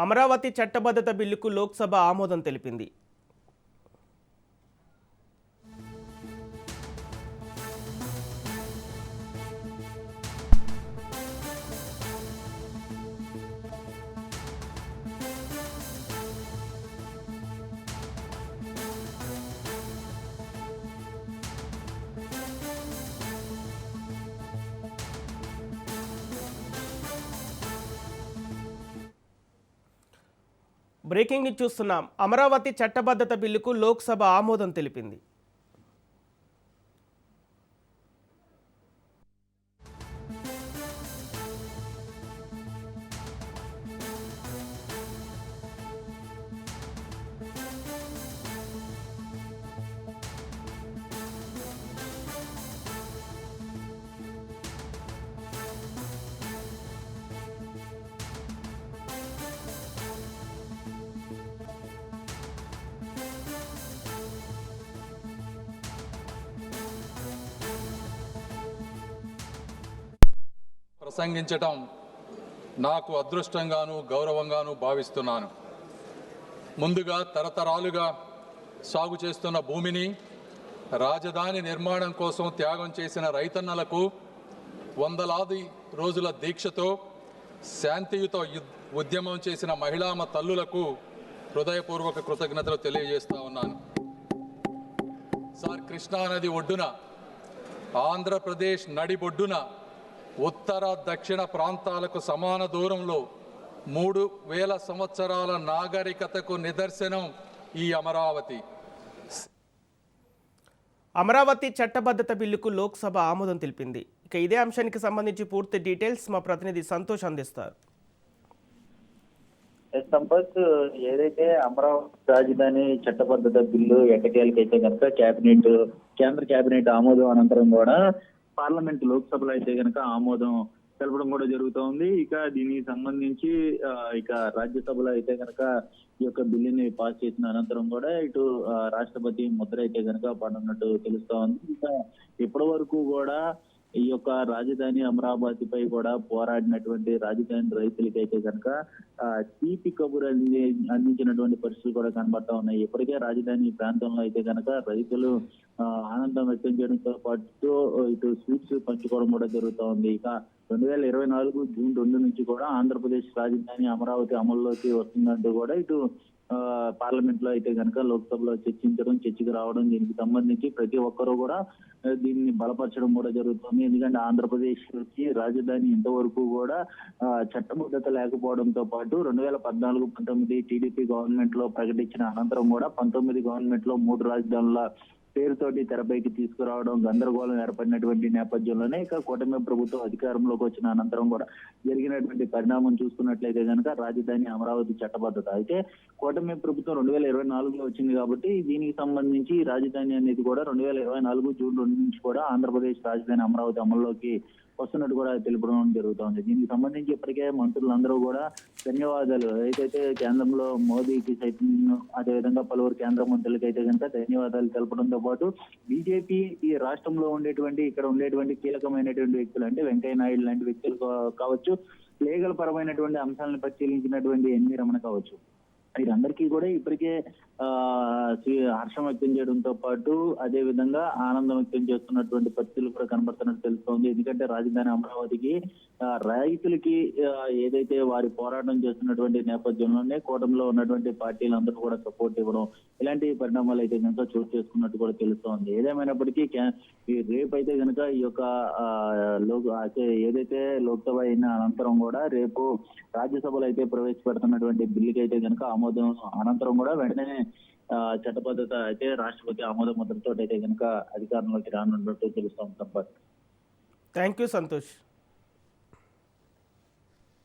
అమరావతి చట్టబద్ధత బిల్లుకు లోక్సభ ఆమోదం తెలిపింది. బ్రేకింగ్ న్యూస్ చూస్తున్నాం. అమరావతి చట్టబద్ధత బిల్లుకు లోక్సభ ఆమోదం తెలిపింది. ప్రసంగించటం నాకు అదృష్టంగాను గౌరవంగాను భావిస్తున్నాను. ముందుగా తరతరాలుగా సాగు చేస్తున్న భూమిని రాజధాని నిర్మాణం కోసం త్యాగం చేసిన రైతన్నలకు, వందలాది రోజుల దీక్షతో శాంతియుత ఉద్యమం చేసిన మహిళామ తల్లులకు హృదయపూర్వక కృతజ్ఞతలు తెలియజేస్తా ఉన్నాను. సార్, కృష్ణానది ఒడ్డున, ఆంధ్రప్రదేశ్ నడిబొడ్డున ఉత్తర దక్షిణ ప్రాంతాలకు సమాన దూరంలో 3000 సంవత్సరాల నాగరికతకు నిదర్శనం ఈ అమరావతి. అమరావతి చట్టబద్ధత బిల్లుకు లోక్సభ ఆమోదం తెలిపింది. ఇక ఇదే అంశానికి సంబంధించి పూర్తి డీటెయిల్స్ మా ప్రతినిధి సంతోష్ అందిస్తారు. సంపత్, ఏదైతే అమరావతి రాజధాని చట్టబద్ధత బిల్లు ఎట్టకేలకైతే కనుక కేంద్ర కేబినెట్ ఆమోదం అనంతరం కూడా పార్లమెంట్ లోక్సభలో అయితే కనుక ఆమోదం తెలపడం కూడా జరుగుతోంది. ఇక దీనికి సంబంధించి ఇక రాజ్యసభలో అయితే కనుక ఈ యొక్క బిల్లుని పాస్ చేసిన అనంతరం కూడా ఇటు రాష్ట్రపతి ముద్ర అయితే కనుక పడనున్నట్టు తెలుస్తా ఉంది. ఇక ఇప్పటి వరకు కూడా ఈ యొక్క రాజధాని అమరావతిపై కూడా పోరాడినటువంటి రాజధాని రైతులకి అయితే కనుక తీపి కబురు అందించినటువంటి పరిస్థితులు కూడా కనబడతా ఉన్నాయి. ఇప్పటికే రాజధాని ప్రాంతంలో అయితే కనుక రైతులు ఆనందం వ్యక్తం చేయడంతో పాటు ఇటు స్వీట్స్ పంచుకోవడం కూడా జరుగుతూ ఉంది. ఇక 2024 జూన్ 2 నుంచి కూడా ఆంధ్రప్రదేశ్ రాజధాని అమరావతి అమల్లోకి వస్తుందంటూ కూడా ఇటు పార్లమెంట్ లో అయితే కనుక లోక్సభలో చర్చకు రావడం, దీనికి సంబంధించి ప్రతి ఒక్కరూ కూడా దీన్ని బలపరచడం కూడా జరుగుతుంది. ఎందుకంటే ఆంధ్రప్రదేశ్ కి రాజధాని ఇంతవరకు కూడా చట్టబద్ధత లేకపోవడంతో పాటు 2014-19 టీడీపీ గవర్నమెంట్ లో ప్రకటించిన అనంతరం కూడా 19 గవర్నమెంట్ లో 3 రాజధానుల పేరుతోటి తెరపైకి తీసుకురావడం, గందరగోళం ఏర్పడినటువంటి నేపథ్యంలోనే ఇక కూటమి ప్రభుత్వం అధికారంలోకి వచ్చిన అనంతరం కూడా జరిగినటువంటి పరిణామం చూసుకున్నట్లయితే కనుక రాజధాని అమరావతి చట్టబద్ధత అయితే కూటమి ప్రభుత్వం 2024లో వచ్చింది కాబట్టి దీనికి సంబంధించి రాజధాని అనేది కూడా 2024 జూన్ 2 నుంచి కూడా ఆంధ్రప్రదేశ్ రాజధాని అమరావతి అమల్లోకి వస్తున్నట్టు కూడా తెలుపడం జరుగుతోంది. దీనికి సంబంధించి ఇప్పటికే మంత్రులందరూ కూడా ధన్యవాదాలు, ఏదైతే కేంద్రంలో మోదీకి సైతం అదేవిధంగా పలువురు కేంద్ర మంత్రులకి అయితే కనుక ధన్యవాదాలు తెలపడంతో పాటు బీజేపీ ఈ రాష్ట్రంలో ఇక్కడ ఉండేటువంటి కీలకమైనటువంటి వ్యక్తులు అంటే వెంకయ్య నాయుడు లాంటి వ్యక్తులు కావచ్చు, లీగల్ పరమైనటువంటి అంశాలను పరిశీలించినటువంటి ఎన్వి రమణ కావచ్చు, వీరందరికీ కూడా ఇప్పటికే హర్షం వ్యక్తం చేయడంతో పాటు అదే విధంగా ఆనందం వ్యక్తం చేస్తున్నటువంటి పరిస్థితులు కూడా కనబడుతున్నట్టు తెలుస్తోంది. ఎందుకంటే రాజధాని అమరావతికి రైతులకి ఏదైతే వారి పోరాటం చేస్తున్నటువంటి నేపథ్యంలోనే కూటమిలో ఉన్నటువంటి పార్టీలందరూ కూడా సపోర్ట్ ఇవ్వడం, ఇలాంటి పరిణామాలు అయితే కనుక చోటు చేసుకున్నట్టు కూడా తెలుస్తోంది. ఏదేమైనప్పటికీ రేపు అయితే కనుక ఈ యొక్క ఏదైతే లోక్సభ అయిన అనంతరం కూడా రేపు రాజ్యసభలో అయితే ప్రవేశపెడుతున్నటువంటి బిల్లుకి అయితే కనుక ఆమోదం అనంతరం కూడా వెంటనే చట్టబద్ధత అయితే రాష్ట్రపతి ఆమోద ముద్రతో అయితే కనుక అధికారంలోకి రానున్నట్టు తెలుస్తాం. Thank you Santosh.